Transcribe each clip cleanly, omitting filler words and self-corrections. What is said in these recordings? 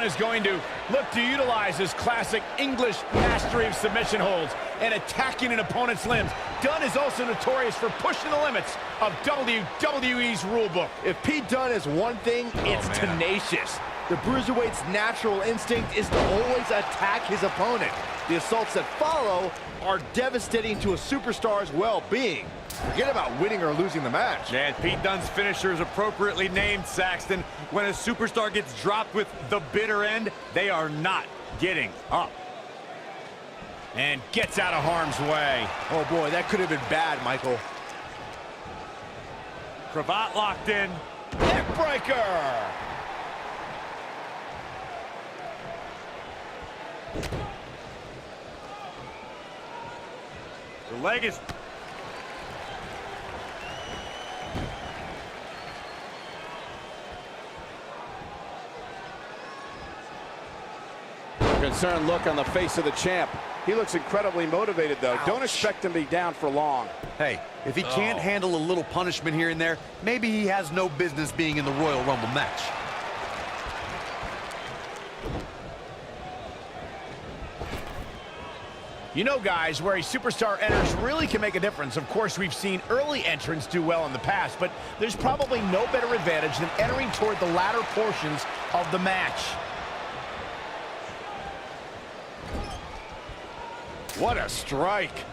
is going to look to utilize his classic English mastery of submission holds and attacking an opponent's limbs. Dunne is also notorious for pushing the limits of WWE's rulebook. If Pete Dunne is one thing, it's tenacious. The Bruiserweight's natural instinct is to always attack his opponent. The assaults that follow are devastating to a superstar's well-being. Forget about winning or losing the match. And Pete Dunne's finisher is appropriately named, Saxton. When a superstar gets dropped with the bitter end, they are not getting up. And gets out of harm's way. Oh boy, that could have been bad, Michael. Cravat locked in. Neckbreaker! The leg is... Concerned look on the face of the champ. He looks incredibly motivated, though. Ouch. Don't expect him to be down for long. Hey, if he can't handle a little punishment here and there, maybe he has no business being in the Royal Rumble match. You know, guys, where a superstar enters really can make a difference. Of course, we've seen early entrants do well in the past, but there's probably no better advantage than entering toward the latter portions of the match. What a strike.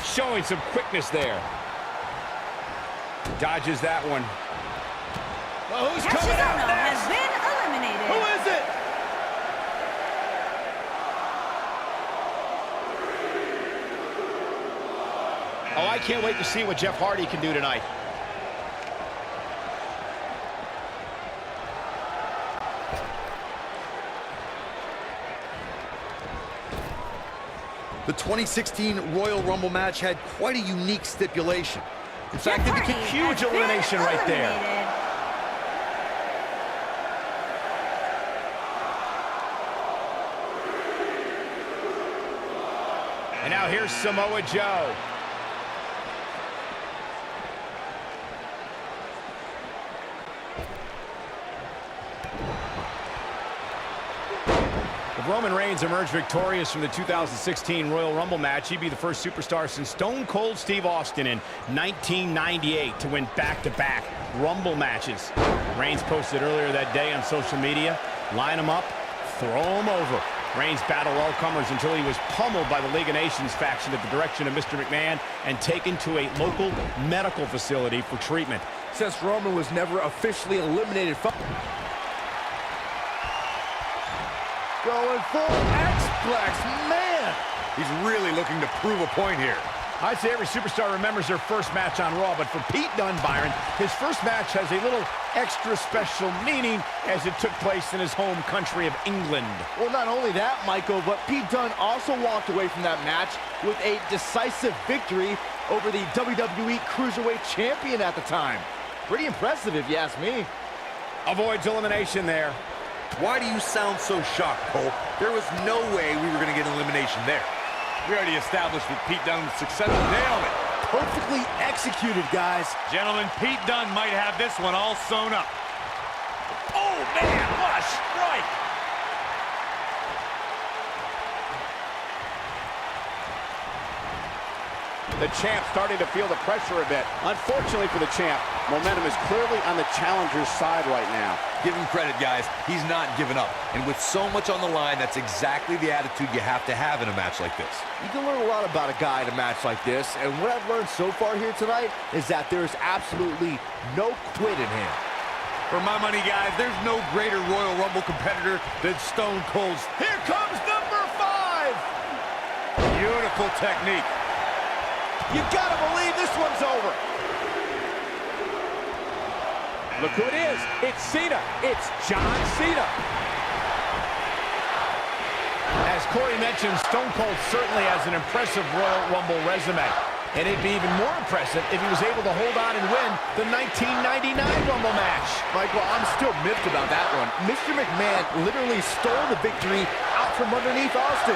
Showing some quickness there. Dodges that one. Well, who's coming out next? Has been eliminated. Who is it? Oh, I can't wait to see what Jeff Hardy can do tonight. The 2016 Royal Rumble match had quite a unique stipulation. In fact, it became Huge elimination right there. And now here's Samoa Joe. If Roman Reigns emerged victorious from the 2016 Royal Rumble match, he'd be the first superstar since Stone Cold Steve Austin in 1998 to win back-to-back Rumble matches. Reigns posted earlier that day on social media, line him up, throw him over. Reigns battled all comers until he was pummeled by the League of Nations faction at the direction of Mr. McMahon and taken to a local medical facility for treatment. Since Roman was never officially eliminated from... Going full X-Plex, man! He's really looking to prove a point here. I'd say every superstar remembers their first match on Raw, but for Pete Dunne, Byron, his first match has a little extra special meaning as it took place in his home country of England. Well, not only that, Michael, but Pete Dunne also walked away from that match with a decisive victory over the WWE Cruiserweight Champion at the time. Pretty impressive, if you ask me. Avoids elimination there. Why do you sound so shocked, Cole? There was no way we were going to get elimination there. We already established that Pete Dunne was successful. Nailed it. Perfectly executed, guys. Gentlemen, Pete Dunne might have this one all sewn up. Oh, man, what a strike! The champ starting to feel the pressure a bit. Unfortunately for the champ, momentum is clearly on the challenger's side right now. Give him credit, guys. He's not giving up. And with so much on the line, that's exactly the attitude you have to have in a match like this. You can learn a lot about a guy in a match like this, and what I've learned so far here tonight is that there is absolutely no quit in him. For my money, guys, there's no greater Royal Rumble competitor than Stone Cold's. Here comes number 5! Beautiful technique. You gotta believe this one's over. Look who it is. It's Cena. It's John Cena. As Corey mentioned, Stone Cold certainly has an impressive Royal Rumble resume. And it'd be even more impressive if he was able to hold on and win the 1999 Rumble match. Michael, I'm still miffed about that one. Mr. McMahon literally stole the victory out from underneath Austin.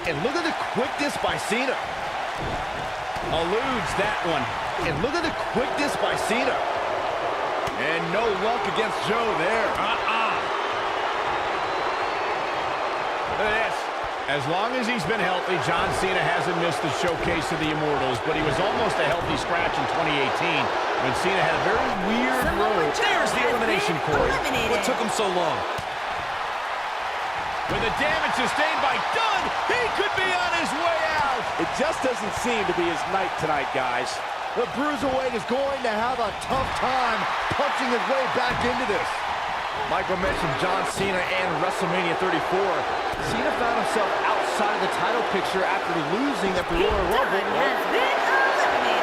And look at the quickness by Cena. Eludes that one. And look at the quickness by Cena. And no luck against Joe there. Look at this. As long as he's been healthy, John Cena hasn't missed the showcase of the Immortals, but he was almost a healthy scratch in 2018 when Cena had a very weird road. There's the elimination, Corey. What took him so long? With the damage sustained by Dunn, he could be on his way out. It just doesn't seem to be his night tonight, guys. The Bruiserweight is going to have a tough time punching his way back into this. Michael mentioned John Cena and WrestleMania 34. Cena found himself outside of the title picture after losing at the Royal Rumble. Has been eliminated.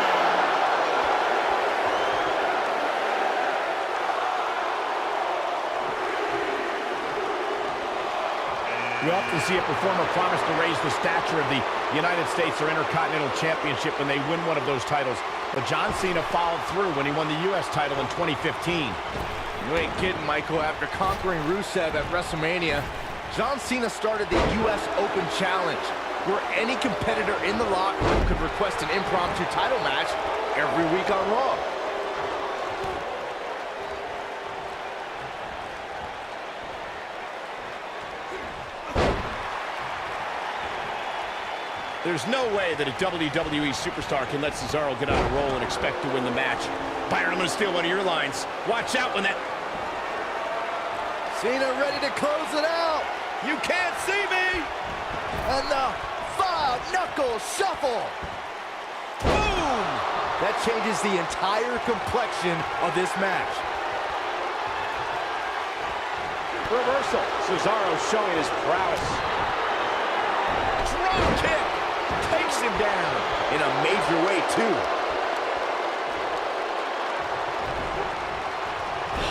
You often see a performer promise to raise the stature of the United States or Intercontinental Championship when they win one of those titles. But John Cena followed through when he won the U.S. title in 2015. You ain't kidding, Michael. After conquering Rusev at WrestleMania, John Cena started the U.S. Open Challenge, where any competitor in the locker room could request an impromptu title match every week on Raw. There's no way that a WWE superstar can let Cesaro get on a roll and expect to win the match. Byron, I'm going to steal one of your lines. Watch out when that... Cena ready to close it out. You can't see me! And the five-knuckle shuffle. Boom! That changes the entire complexion of this match. Reversal. Cesaro showing his prowess. Drop kick. Takes him down in a major way, too.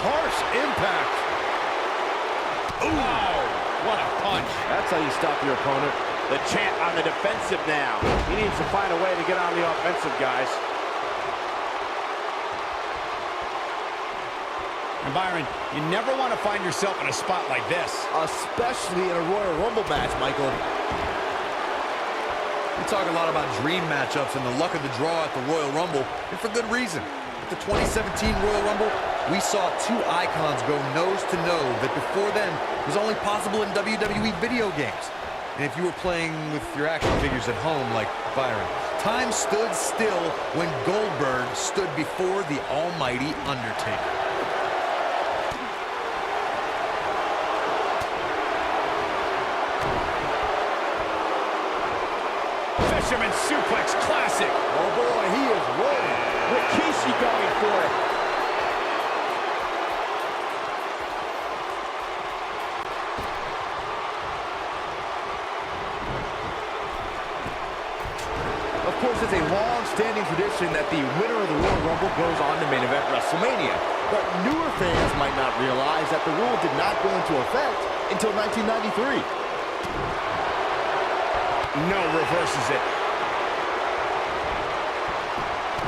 Harsh impact. Ooh, what a punch. That's how you stop your opponent. The champ on the defensive now. He needs to find a way to get on the offensive, guys. And Byron, you never want to find yourself in a spot like this. Especially in a Royal Rumble match, Michael. We talk a lot about dream matchups and the luck of the draw at the Royal Rumble, and for good reason. At the 2017 Royal Rumble, we saw two icons go nose-to-nose that before then was only possible in WWE video games. And if you were playing with your action figures at home like Byron, time stood still when Goldberg stood before the almighty Undertaker. Fisherman suplex classic. Oh boy, he is rolling. Rikishi going for it. Of course, it's a long-standing tradition that the winner of the Royal Rumble goes on to main event WrestleMania. But newer fans might not realize that the rule did not go into effect until 1993. No, reverses it.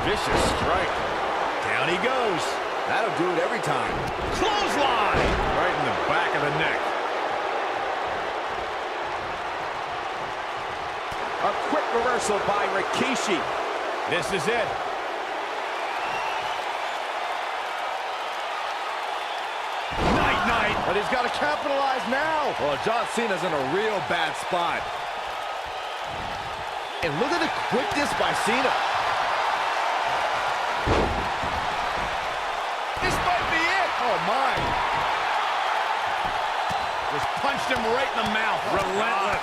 Vicious strike. Down he goes. That'll do it every time. Clothesline. Right in the back of the neck. A quick reversal by Rikishi. This is it. Night. But he's got to capitalize now. Well, John Cena's in a real bad spot. And look at the quickness by Cena. This might be it. Oh, my. Just punched him right in the mouth. Relentless.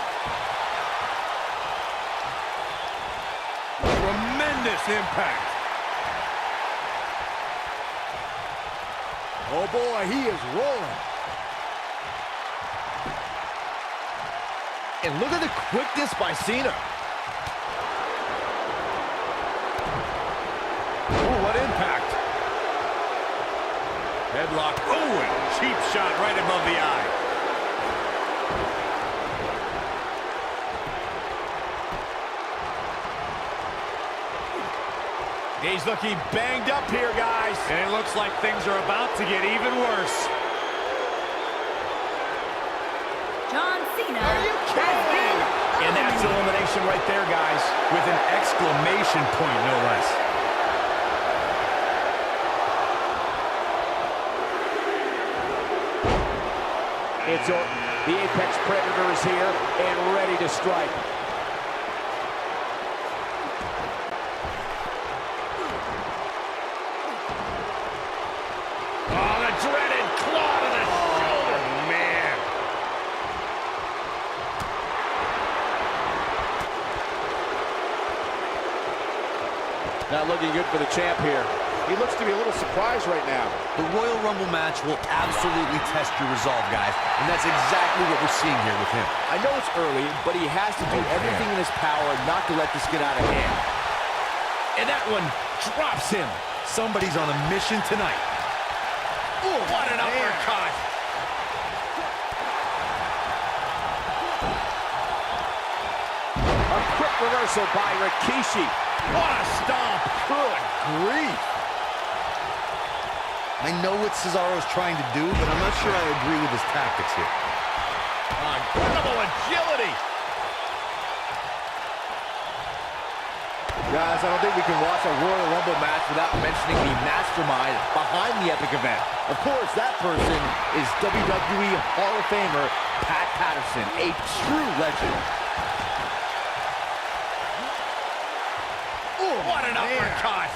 Tremendous impact. Oh, boy, he is rolling. And look at the quickness by Cena. Oh, what impact. Headlock. Oh, and cheap shot right above the eye. He's looking banged up here, guys. And it looks like things are about to get even worse. John Cena Are you has kidding me? been And that's eliminated. elimination right there, guys. With an exclamation point, no less. It's Orton. The Apex Predator is here and ready to strike. Oh, the dreaded claw to the shoulder. Man. Not looking good for the champ here. He looks to be a little surprised right now. The Royal Rumble match will absolutely test your resolve, guys. And that's exactly what we're seeing here with him. I know it's early, but he has to do everything in his power not to let this get out of hand. And that one drops him. Somebody's on a mission tonight. Ooh, what an uppercut. A quick reversal by Rikishi. What a stomp. Good grief. I know what Cesaro's trying to do, but I'm not sure I agree with his tactics here. Incredible agility. Guys, I don't think we can watch a Royal Rumble match without mentioning the mastermind behind the epic event. Of course, that person is WWE Hall of Famer Pat Patterson, a true legend. Ooh, what an uppercut.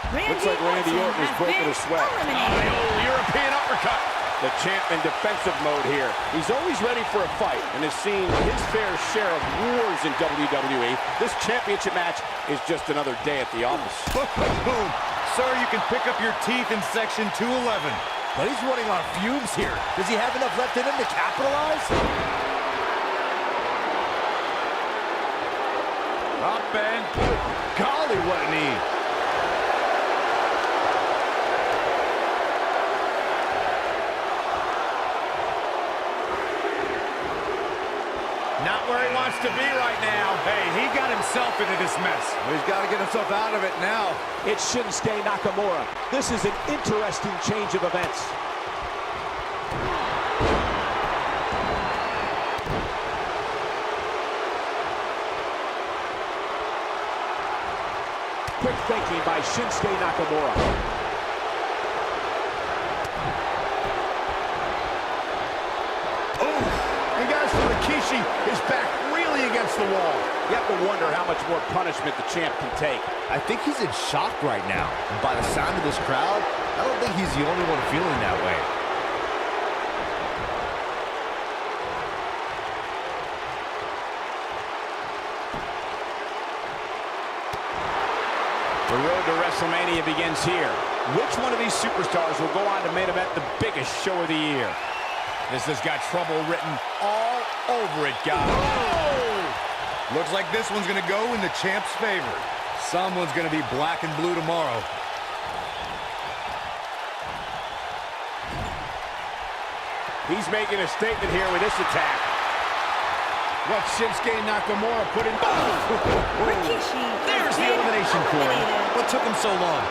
Looks like Randy Orton is breaking a sweat. Oh, the old European uppercut. The champ in defensive mode here. He's always ready for a fight and has seen his fair share of wars in WWE. This championship match is just another day at the office. Boom. Sir, you can pick up your teeth in section 211. But he's running on fumes here. Does he have enough left in him to capitalize? Up and Golly, what a knee. not where he wants to be right now. Hey, he got himself into this mess. Well, he's got to get himself out of it now. It's Shinsuke Nakamura. This is an interesting change of events. Quick thinking by Shinsuke Nakamura. And guys, Rikishi is back really against the wall. You have to wonder how much more punishment the champ can take. I think he's in shock right now. And by the sound of this crowd, I don't think he's the only one feeling that way. The road to WrestleMania begins here. Which one of these superstars will go on to main event the biggest show of the year? This has got trouble written all over it, guys. Oh! Looks like this one's going to go in the champ's favor. Someone's going to be black and blue tomorrow. He's making a statement here with this attack. What Shinsuke Nakamura put in... Rikishi. There's the elimination, Corey. What took him so long?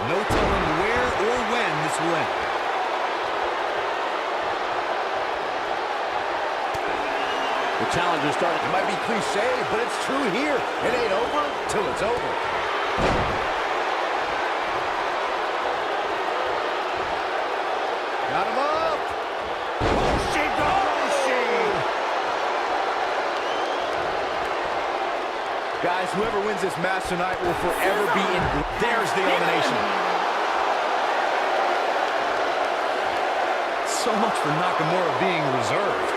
No telling where or when this will end. The challenger's starting. It might be cliche, but it's true here. It ain't over till it's over. Got him up. Guys, whoever wins this match tonight will forever be in. There's the elimination. So much for Nakamura being reserved.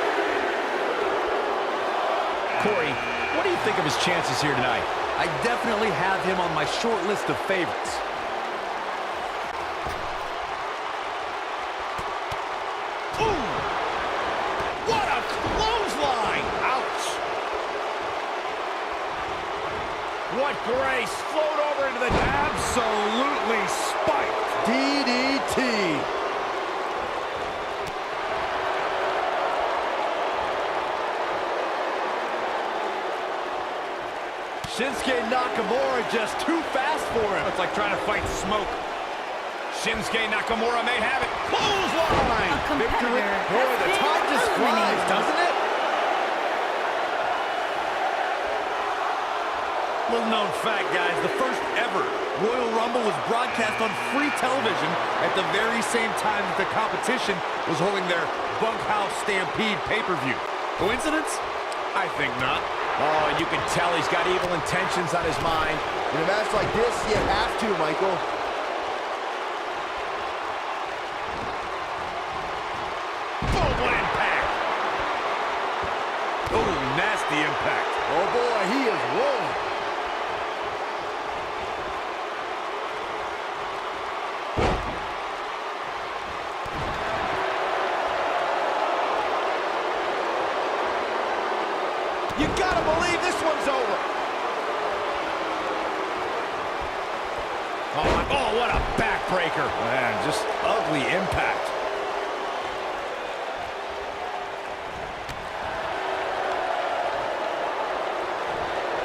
Corey, what do you think of his chances here tonight? I definitely have him on my short list of favorites. Ooh! What a clothesline! Ouch! What grace! Float over into the... Absolutely spiked! DDT. Shinsuke Nakamura just too fast for him. It's like trying to fight smoke. Shinsuke Nakamura may have it. Clothesline! Victory. Boy, the time just flies, doesn't it? Little known fact, guys, the first ever Royal Rumble was broadcast on free television at the very same time that the competition was holding their Bunkhouse Stampede pay-per-view. Coincidence? I think not. Oh, you can tell he's got evil intentions on his mind. In a match like this, you have to, Michael. Oh, what impact! Oh, nasty impact. Oh boy, he is rolling. You gotta believe this one's over. Oh, what a backbreaker. Man, just ugly impact.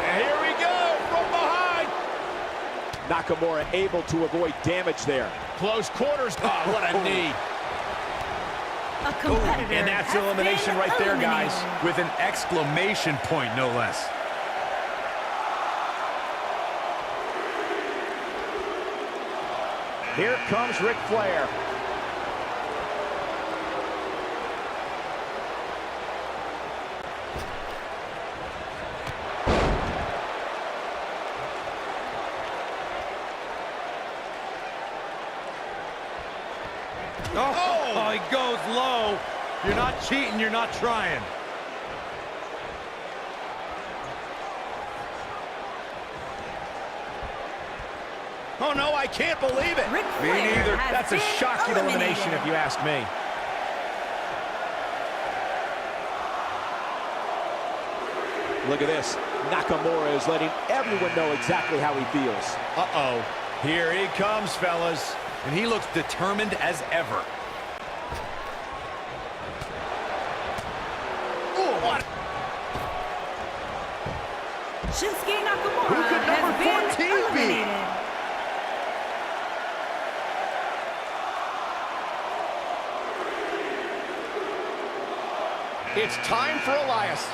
And here we go from behind. Nakamura able to avoid damage there. Close quarters. Oh, what a knee. A competitor And that's has elimination been right there, guys. eliminated. With an exclamation point, no less. Here comes Ric Flair. Oh, he goes low. You're not cheating, you're not trying. Oh, no, I can't believe it. Ric Me Flair neither. has That's a been shocking elimination, if you ask me. Look at this. Nakamura is letting everyone know exactly how he feels. Uh-oh. Here he comes, fellas. And he looks determined as ever. What? Shinsuke Nakamura Who could number has 14 been be? eliminated. It's time for Elias.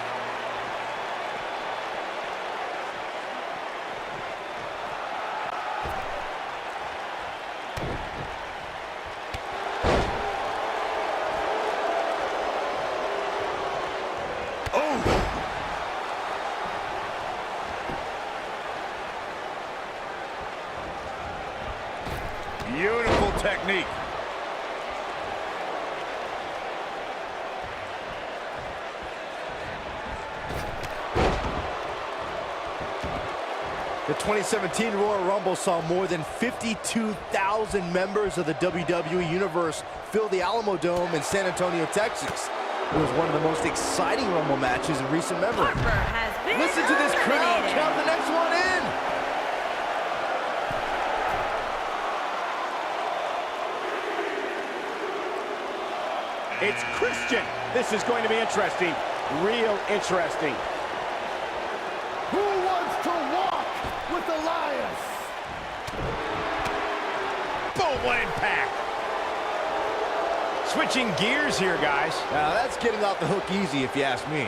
Beautiful technique. The 2017 Royal Rumble saw more than 52,000 members of the WWE Universe fill the Alamo Dome in San Antonio, Texas. It was one of the most exciting Rumble matches in recent memory. Harper has been Listen to this crowd eliminated. count the next one in. It's Christian. This is going to be interesting. Real interesting. Who wants to walk with Elias? Boom, what impact. Switching gears here, guys. Now that's getting off the hook easy if you ask me.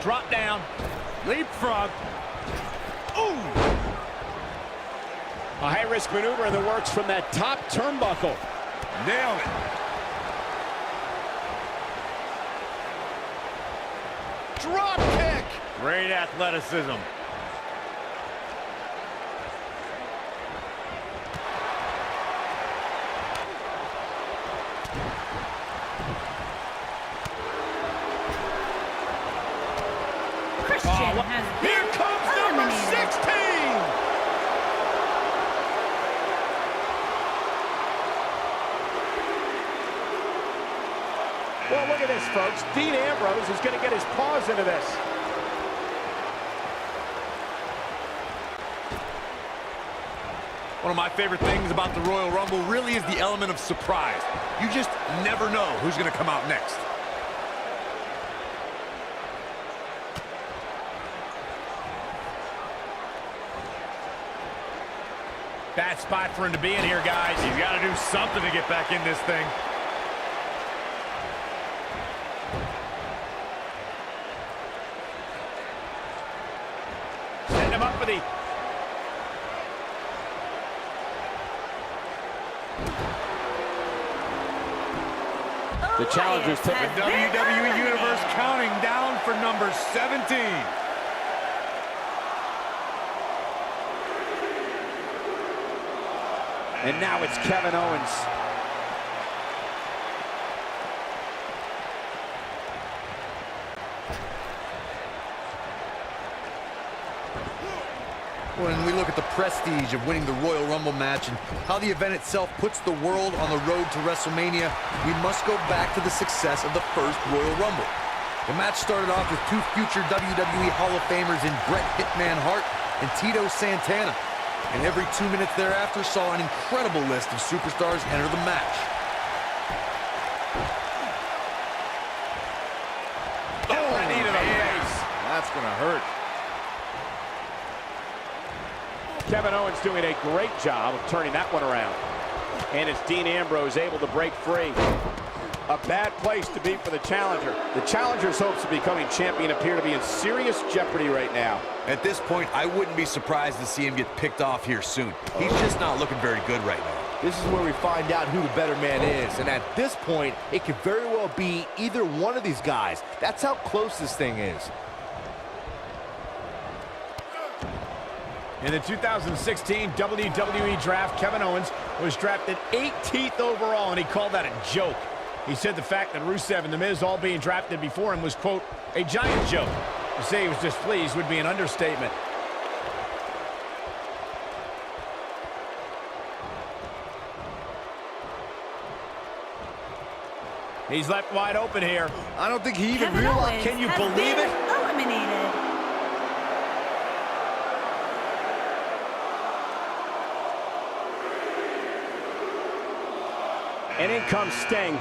Drop down. Leapfrog. Ooh! A high-risk maneuver in the works from that top turnbuckle. Nailed it. Drop kick! Great athleticism. Christian has been Here comes number eliminated. 16! Well, look at this, folks. Dean Ambrose is going to get his paws into this. One of my favorite things about the Royal Rumble really is the element of surprise. You just never know who's going to come out next. Bad spot for him to be in here, guys. He's got to do something to get back in this thing. Setting him up for the... The challengers took has the been WWE eliminated. Universe counting down for number 17. And now it's Kevin Owens. When we look at the prestige of winning the Royal Rumble match and how the event itself puts the world on the road to WrestleMania, we must go back to the success of the first Royal Rumble. The match started off with two future WWE Hall of Famers in Bret Hitman Hart and Tito Santana. And every 2 minutes thereafter saw an incredible list of superstars enter the match. Oh, needed a face. That's gonna hurt. Kevin Owens doing a great job of turning that one around. And it's Dean Ambrose able to break free. A bad place to be for the challenger. The challenger's hopes of becoming champion appear to be in serious jeopardy right now. At this point, I wouldn't be surprised to see him get picked off here soon. He's just not looking very good right now. This is where we find out who the better man is. And at this point, it could very well be either one of these guys. That's how close this thing is. In the 2016 WWE Draft, Kevin Owens was drafted 18th overall, and he called that a joke. He said the fact that Rusev and The Miz all being drafted before him was, quote, a giant joke. To say he was displeased would be an understatement. He's left wide open here. I don't think he even Kevin realized. Owens Can you has believe been it? eliminated. And in comes Sting.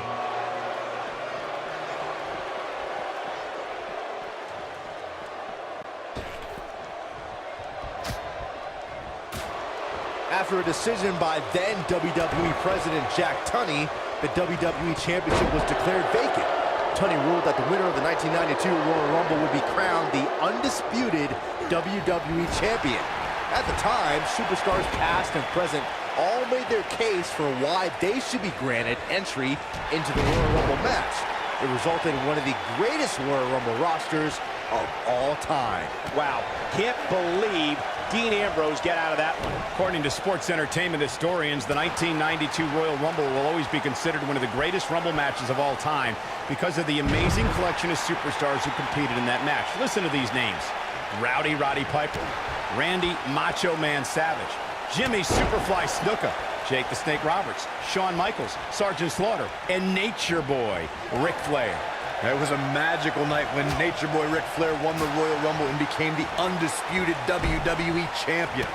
After a decision by then WWE President Jack Tunney, the WWE Championship was declared vacant. Tunney ruled that the winner of the 1992 Royal Rumble would be crowned the undisputed WWE Champion. At the time, superstars past and present all made their case for why they should be granted entry into the Royal Rumble match. It resulted in one of the greatest Royal Rumble rosters of all time. Wow, can't believe Dean Ambrose get out of that one. According to Sports Entertainment historians, the 1992 Royal Rumble will always be considered one of the greatest Rumble matches of all time because of the amazing collection of superstars who competed in that match. Listen to these names: Rowdy Roddy Piper, Randy Macho Man Savage, Jimmy Superfly Snuka, Jake the Snake Roberts, Shawn Michaels, Sergeant Slaughter, and Nature Boy Ric Flair. It was a magical night when Nature Boy Ric Flair won the Royal Rumble and became the undisputed WWE Champion.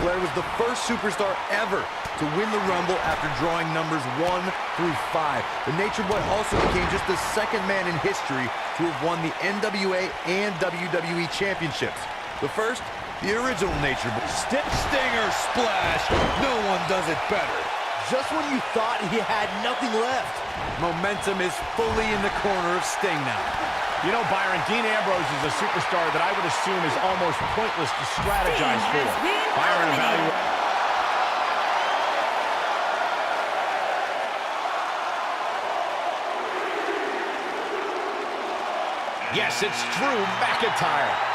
Flair was the first superstar ever to win the Rumble after drawing numbers 1 through 5. The Nature Boy also became just the second man in history to have won the NWA and WWE Championships. The first, the original Nature Boy. Stinger splash. No one does it better. Just when you thought he had nothing left. Momentum is fully in the corner of Sting now. You know, Byron, Dean Ambrose is a superstar that I would assume is almost pointless to strategize for. Byron evaluates. Yes, it's Drew McIntyre.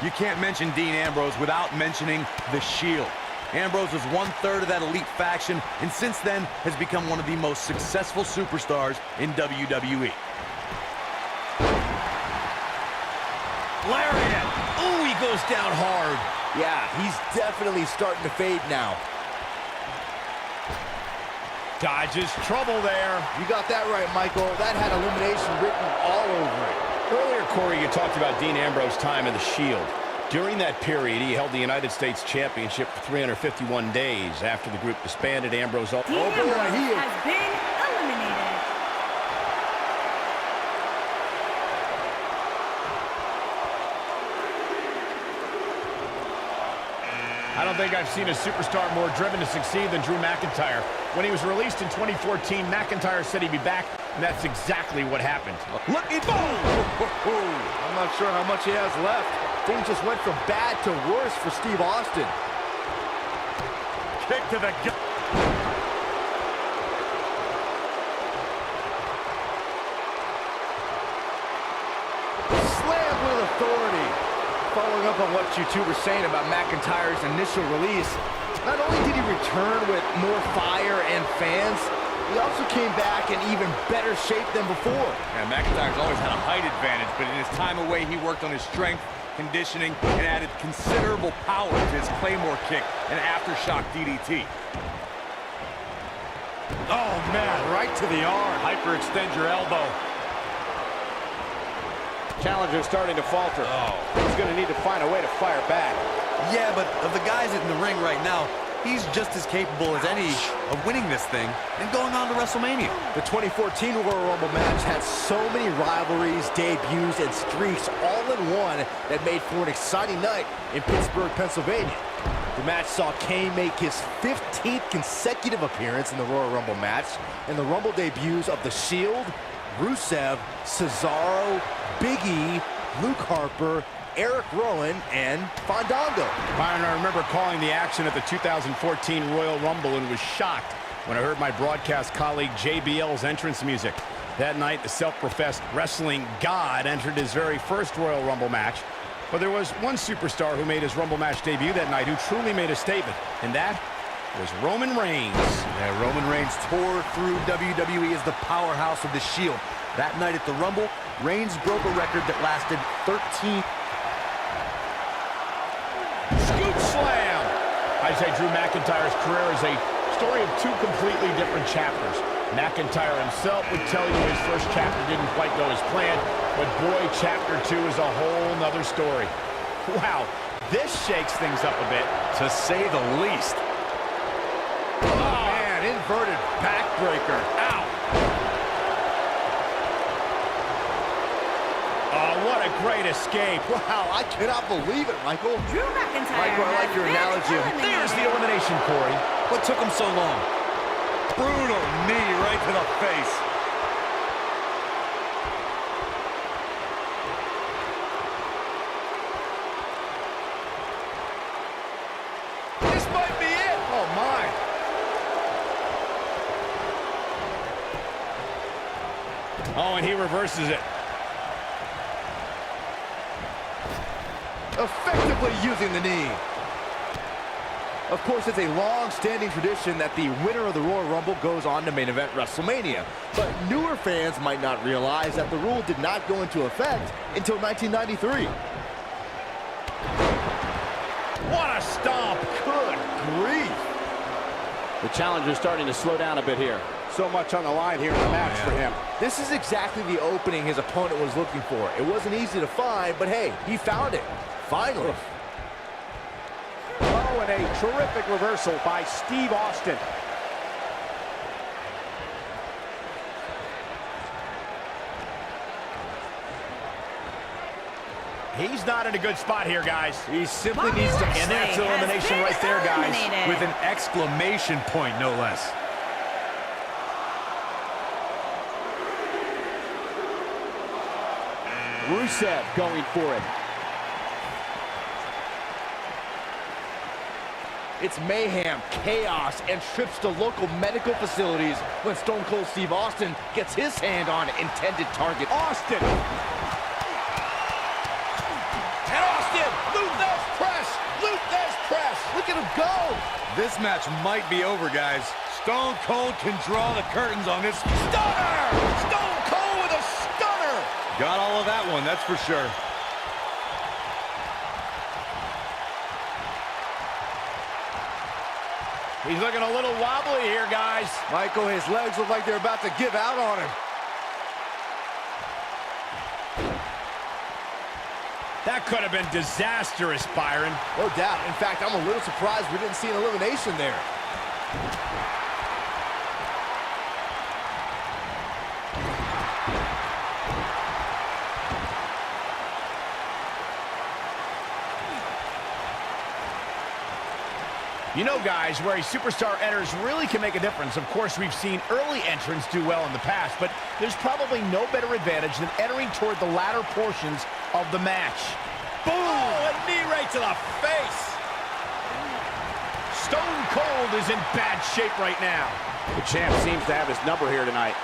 You can't mention Dean Ambrose without mentioning The Shield. Ambrose was 1/3 of that elite faction, and since then has become one of the most successful superstars in WWE. Lariat. Ooh, he goes down hard. Yeah, he's definitely starting to fade now. Dodges trouble there. You got that right, Michael. That had elimination written all over it. Earlier, Corey, you talked about Dean Ambrose's time in the Shield. During that period, he held the United States Championship for 351 days. After the group disbanded, Ambrose... Dean Ambrose has been eliminated. I don't think I've seen a superstar more driven to succeed than Drew McIntyre. When he was released in 2014, McIntyre said he'd be back, and that's exactly what happened. Look at boom! I'm not sure how much he has left. Things just went from bad to worse for Steve Austin. Kick to the gut. Slam with authority. Following up on what you two were saying about McIntyre's initial release, not only did he return with more fire and fans, he also came back in even better shape than before. Yeah, McIntyre's always had a height advantage, but in his time away, he worked on his strength, conditioning, and added considerable power to his Claymore kick and aftershock DDT. Oh, man, right to the arm. Hyperextend your elbow. Challenger's starting to falter. He's going to need to find a way to fire back. Yeah, but of the guys in the ring right now, he's just as capable as any of winning this thing and going on to WrestleMania. The 2014 Royal Rumble match had so many rivalries, debuts, and streaks all in one that made for an exciting night in Pittsburgh, Pennsylvania. The match saw Kane make his 15th consecutive appearance in the Royal Rumble match, and the Rumble debuts of The Shield, Rusev, Cesaro, Big E, Luke Harper, Eric Rowan, and Fandango. Byron, I remember calling the action at the 2014 Royal Rumble and was shocked when I heard my broadcast colleague JBL's entrance music. That night, the self-professed wrestling god entered his very first Royal Rumble match. But there was one superstar who made his Rumble match debut that night who truly made a statement, and that was Roman Reigns. Yeah, Roman Reigns tore through WWE as the powerhouse of the Shield. That night at the Rumble, Reigns broke a record that lasted 13. Scoop slam! I'd say Drew McIntyre's career is a story of two completely different chapters. McIntyre himself would tell you his first chapter didn't quite go as planned, but boy, chapter 2 is a whole nother story. Wow, this shakes things up a bit, to say the least. Oh, man, inverted backbreaker. Ow! Oh, what a great escape. Wow, I cannot believe it, Michael. Drew McIntyre. Michael, I like your analogy. There's the elimination, Corey. What took him so long? Brutal knee right to the face. This might be it. Oh, my. Oh, and he reverses it. Effectively using the knee. Of course, it's a long-standing tradition that the winner of the Royal Rumble goes on to main event WrestleMania. But newer fans might not realize that the rule did not go into effect until 1993. What a stomp. Good grief. The challenger's starting to slow down a bit here. So much on the line here in the match for him. This is exactly the opening his opponent was looking for. It wasn't easy to find, but hey, he found it. Finally. Oh, and a terrific reversal by Steve Austin. He's not in a good spot here, guys. He simply needs to... And that's elimination right there, guys. With an exclamation point, no less. Rusev going for it. It's mayhem, chaos, and trips to local medical facilities when Stone Cold Steve Austin gets his hand on intended target. Austin. And Austin, Luthez press, Luthez press. Look at him go. This match might be over, guys. Stone Cold can draw the curtains on this. Stunner! Stone Cold with a stunner. Got all of that one, that's for sure. He's looking a little wobbly here, guys. Michael, his legs look like they're about to give out on him. That could have been disastrous, Byron. No doubt. In fact, I'm a little surprised we didn't see an elimination there. You know, guys, where a superstar enters really can make a difference. Of course, we've seen early entrants do well in the past, but there's probably no better advantage than entering toward the latter portions of the match. Boom! Oh, a knee right to the face! Stone Cold is in bad shape right now. The champ seems to have his number here tonight.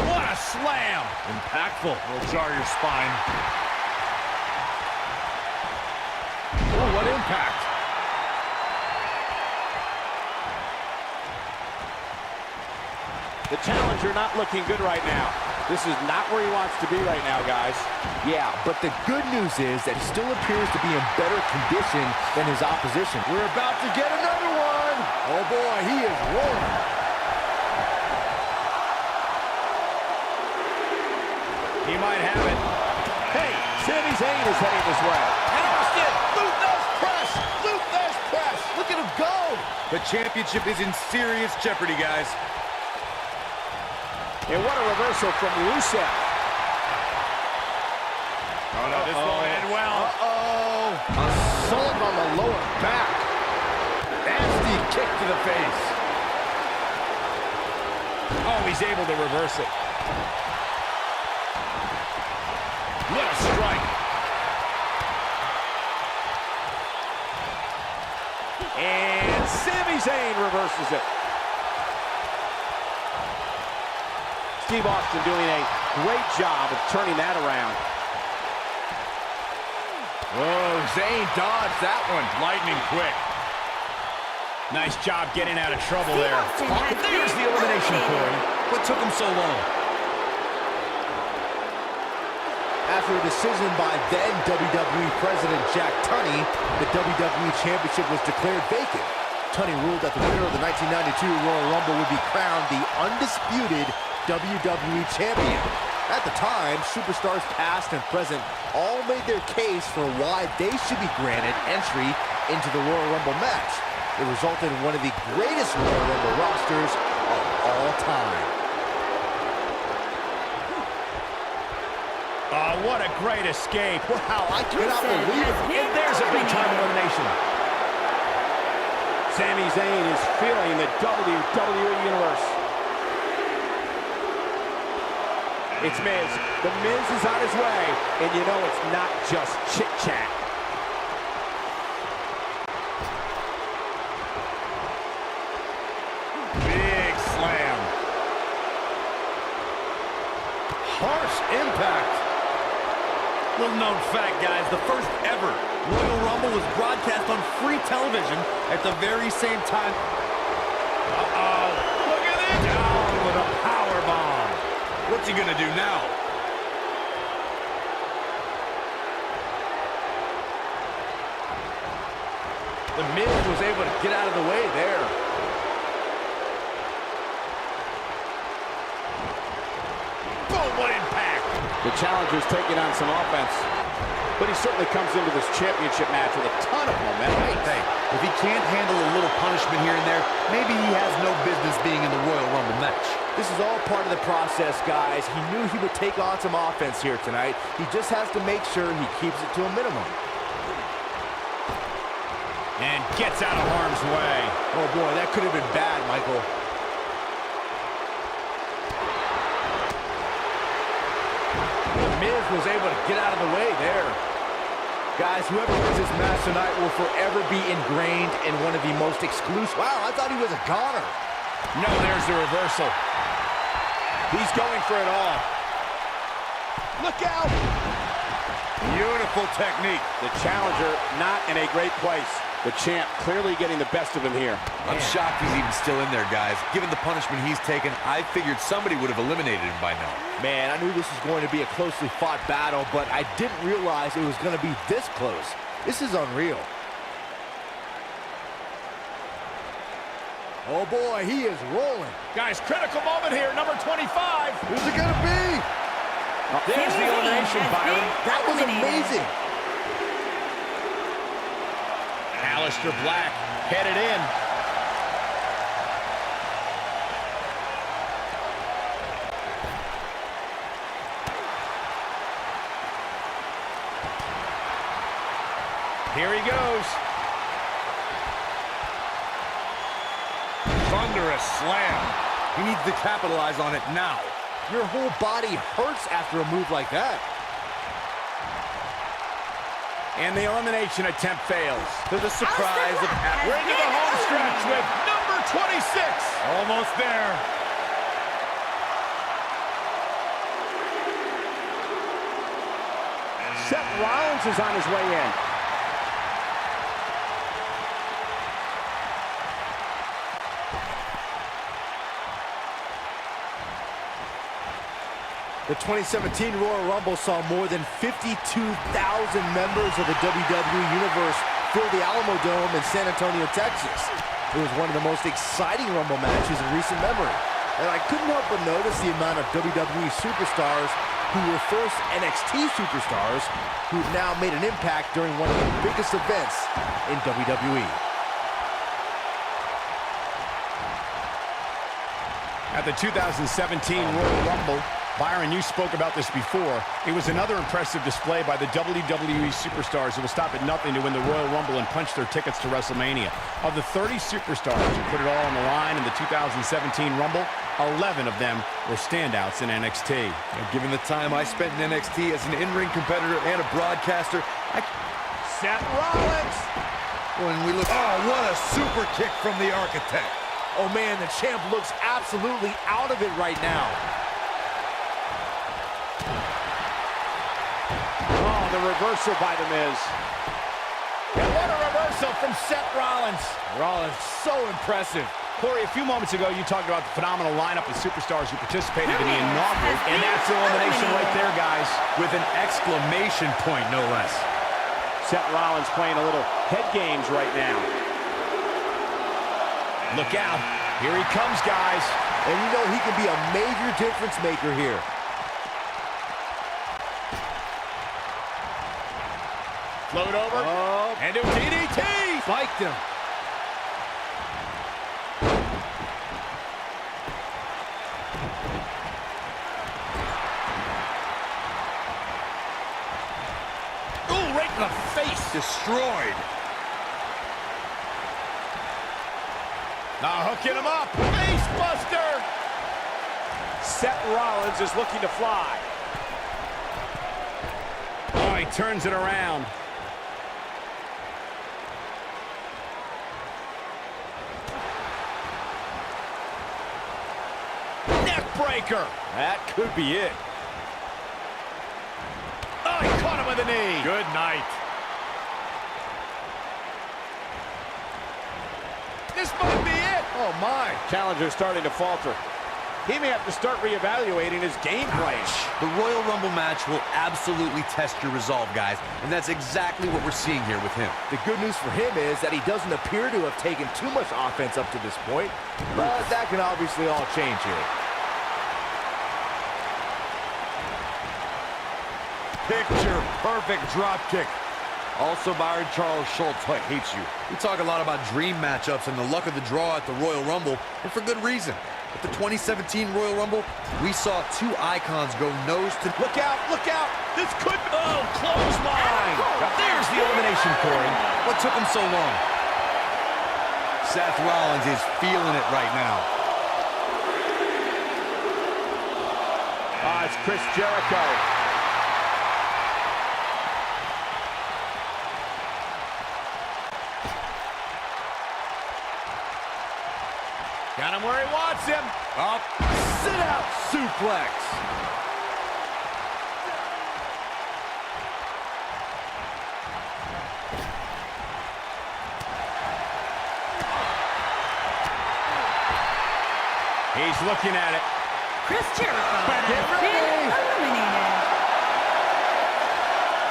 What a slam! Impactful. Will jar your spine. Oh, what impact. The challenger not looking good right now. This is not where he wants to be right now, guys. Yeah, but the good news is that he still appears to be in better condition than his opposition. We're about to get another one. Oh boy, he is rolling. He might have it. Hey, Sami Zayn is heading this way. And Austin, Luther's press. Luther's press. Look at him go. The championship is in serious jeopardy, guys. And what a reversal from Rusev. Oh, no, this won't end well. Uh-oh. Assault on the lower back. Nasty kick to the face. Oh, he's able to reverse it. What a strike. And Sami Zayn reverses it. Steve Austin doing a great job of turning that around. Whoa, Zayn dodged that one. Lightning quick. Nice job getting out of trouble there. Austin has There's been the elimination, Corey. What took him so long? After a decision by then WWE President Jack Tunney, the WWE Championship was declared vacant. Tunney ruled that the winner of the 1992 Royal Rumble would be crowned the undisputed WWE Champion. At the time, superstars past and present all made their case for why they should be granted entry into the Royal Rumble match. It resulted in one of the greatest Royal Rumble rosters of all time. Oh, what a great escape. Wow, I cannot believe it. And there's a big-time elimination. Sami Zayn is feeling the WWE Universe. It's Miz. The Miz is on his way, and you know it's not just chit-chat. Big slam. Harsh impact. Little known fact, guys, the first ever Royal Rumble was broadcast on free television at the very same time. Uh-oh. Look at it. Down with a power bomb. What's he gonna do now? The Miz was able to get out of the way there. Boom, what impact. The challenger's taking on some offense, but he certainly comes into this championship match with a ton of momentum. Hey, if he can't handle a little punishment here and there, maybe he has no business being in the Royal Rumble match. This is all part of the process, guys. He knew he would take on some offense here tonight. He just has to make sure he keeps it to a minimum. And gets out of harm's way. Oh boy, that could have been bad, Michael. The Miz was able to get out of the way there. Guys, whoever wins this match tonight will forever be ingrained in one of the most exclusive... Wow, I thought he was a goner. No, there's the reversal. He's going for it all. Look out! Beautiful technique. The challenger not in a great place. The champ clearly getting the best of him here. I'm shocked he's even still in there, guys. Given the punishment he's taken, I figured somebody would have eliminated him by now. Man, I knew this was going to be a closely fought battle, but I didn't realize it was going to be this close. This is unreal. Oh boy, he is rolling. Guys, critical moment here, number 25. Who's it going to be? There's the elimination, Byron. That was amazing. Aleister Black headed in. Here he goes. Thunderous slam. He needs to capitalize on it now. Your whole body hurts after a move like that. And the elimination attempt fails. To the surprise of We're into the home stretch with number 26. almost there. Seth Rollins is on his way in. The 2017 Royal Rumble saw more than 52,000 members of the WWE Universe fill the Alamo Dome in San Antonio, Texas. It was one of the most exciting Rumble matches in recent memory. And I couldn't help but notice the amount of WWE superstars who were first NXT superstars who've now made an impact during one of the biggest events in WWE. At the 2017 Royal Rumble, Byron, you spoke about this before. It was another impressive display by the WWE superstars who will stop at nothing to win the Royal Rumble and punch their tickets to WrestleMania. Of the 30 superstars who put it all on the line in the 2017 Rumble, 11 of them were standouts in NXT. Given the time I spent in NXT as an in-ring competitor and a broadcaster, Seth Rollins! when we look... Oh, what a super kick from the Architect. Oh man, the champ looks absolutely out of it right now. Oh, the reversal by The Miz. And what a reversal from Seth Rollins. Rollins, so impressive. Corey, a few moments ago, you talked about the phenomenal lineup of superstars who participated in the inaugural, and that's the elimination right there, guys. With an exclamation point, no less. Seth Rollins playing a little head games right now. Look out. Here he comes, guys. And you know he can be a major difference maker here. Float over. And do DDT. Spiked him. Ooh, right in the face. Destroyed. Now hooking him up. Face buster. Seth Rollins is looking to fly. Oh, he turns it around. Neck breaker. That could be it. Oh, he caught him with a knee. Good night. This might be it. Oh my. Challenger's starting to falter. He may have to start reevaluating his game plan. The Royal Rumble match will absolutely test your resolve, guys, and that's exactly what we're seeing here with him. The good news for him is that he doesn't appear to have taken too much offense up to this point, but that can obviously all change here. Picture perfect drop kick. Also, Byron, Charles Schultz hates you. We talk a lot about dream matchups and the luck of the draw at the Royal Rumble, and for good reason. At the 2017 Royal Rumble, we saw two icons go nose to... Look out, look out. This could... Oh, clothesline. There's the elimination, Corey. What took him so long? Seth Rollins is feeling it right now. It's Chris Jericho. Got him where he wants him. Up, sit out, suplex. He's looking at it. Chris Jericho has been eliminated.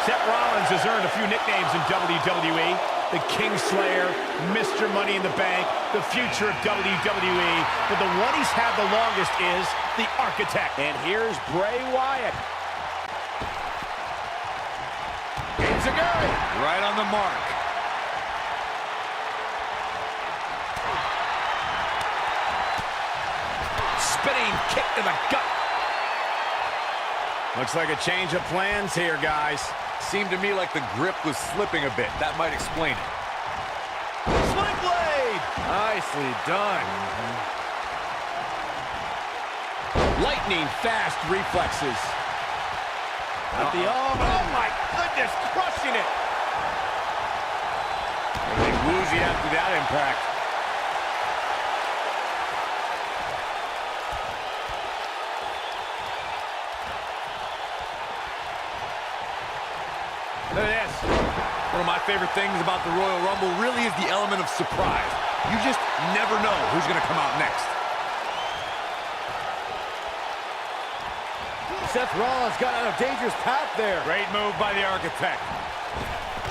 Seth Rollins has earned a few nicknames in WWE. The Kingslayer, Mr. Money in the Bank, the future of WWE. But the one he's had the longest is the Architect. And here's Bray Wyatt. It's a guy. Right on the mark. Spinning kick to the gut. Looks like a change of plans here, guys. Seemed to me like the grip was slipping a bit. That might explain it. Sling blade. Nicely done. Lightning fast reflexes. At the arm. Oh my goodness, crushing it. They woozy after that impact. Look at this. One of my favorite things about the Royal Rumble really is the element of surprise. You just never know who's going to come out next. Seth Rollins got on a dangerous path there. Great move by the Architect.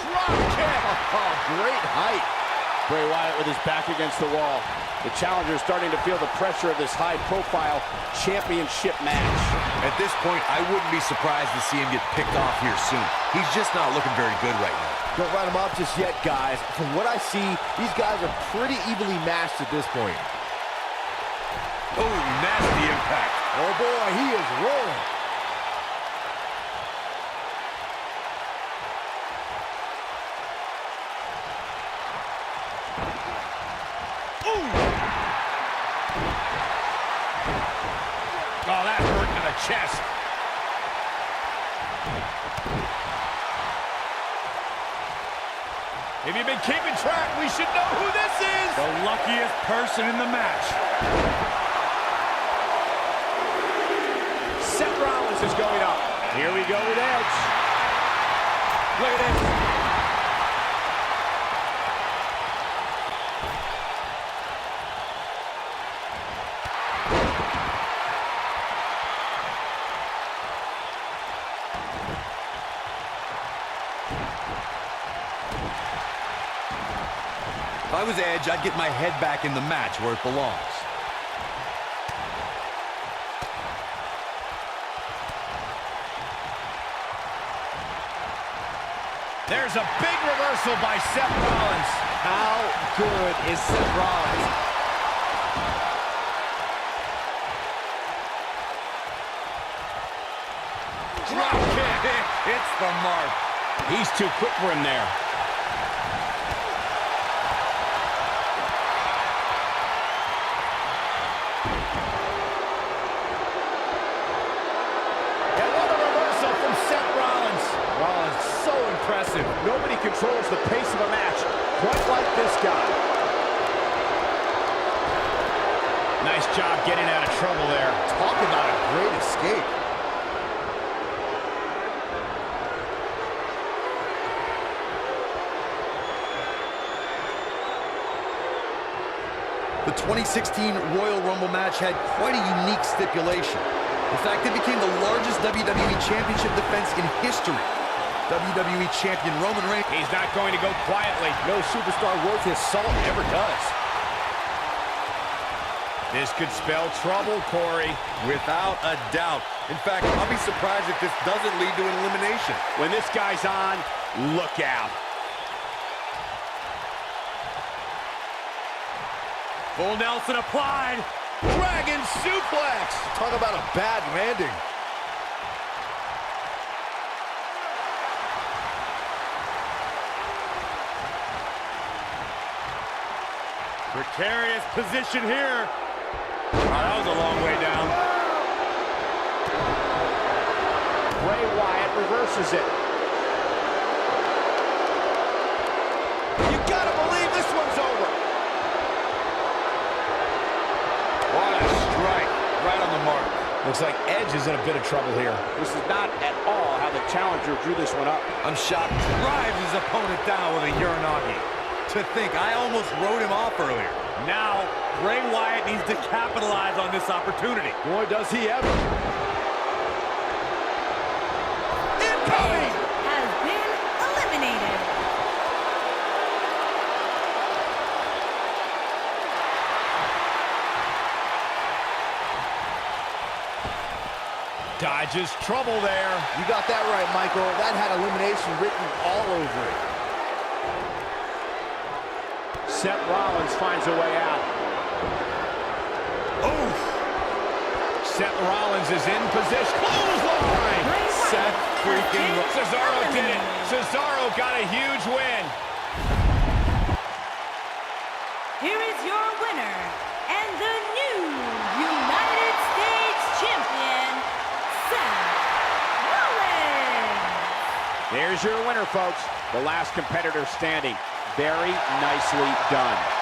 Drop kick. Oh, great height. Bray Wyatt with his back against the wall. The challenger is starting to feel the pressure of this high-profile championship match. At this point, I wouldn't be surprised to see him get picked off here soon. He's just not looking very good right now. Don't write him off just yet, guys. From what I see, these guys are pretty evenly matched at this point. Oh, nasty impact. Oh, boy, he is rolling. Oh, that hurt to the chest. If you've been keeping track, we should know who this is. The luckiest person in the match. Seth Rollins is going up. Here we go with Edge. Look at this. If I was Edge, I'd get my head back in the match where it belongs. There's a big reversal by Seth Rollins. How good is Seth Rollins? Drop kick. It's the mark. He's too quick for him there. And what a reversal from Seth Rollins. Rollins, so impressive. Nobody controls the pace of a match quite like this guy. Nice job getting out of trouble there. Talk about a great escape. The 2016 Royal Rumble match had quite a unique stipulation. In fact, it became the largest WWE Championship defense in history. WWE Champion Roman Reigns. He's not going to go quietly. No superstar worth his salt ever does. This could spell trouble, Corey. Without a doubt. In fact, I'll be surprised if this doesn't lead to an elimination. When this guy's on, look out. Full Nelson applied. Dragon suplex. Talk about a bad landing. Precarious position here. Oh, that was a long way down. Bray Wyatt reverses it. You gotta believe this one's over. What a strike. Right on the mark. Looks like Edge is in a bit of trouble here. This is not at all how the challenger drew this one up. I'm shocked. Drives his opponent down with a Uranagi. To think, I almost wrote him off earlier. Now, Bray Wyatt needs to capitalize on this opportunity. Boy, does he ever. Incoming! Has been eliminated. Dodges trouble there. You got that right, Michael. That had elimination written all over it. Seth Rollins finds a way out. Oh! Seth Rollins is in position. Clothesline! Seth freaking Cesaro did it. Cesaro got a huge win. Here is your winner and the new United States Champion, Seth Rollins. There's your winner, folks. The last competitor standing. Very nicely done.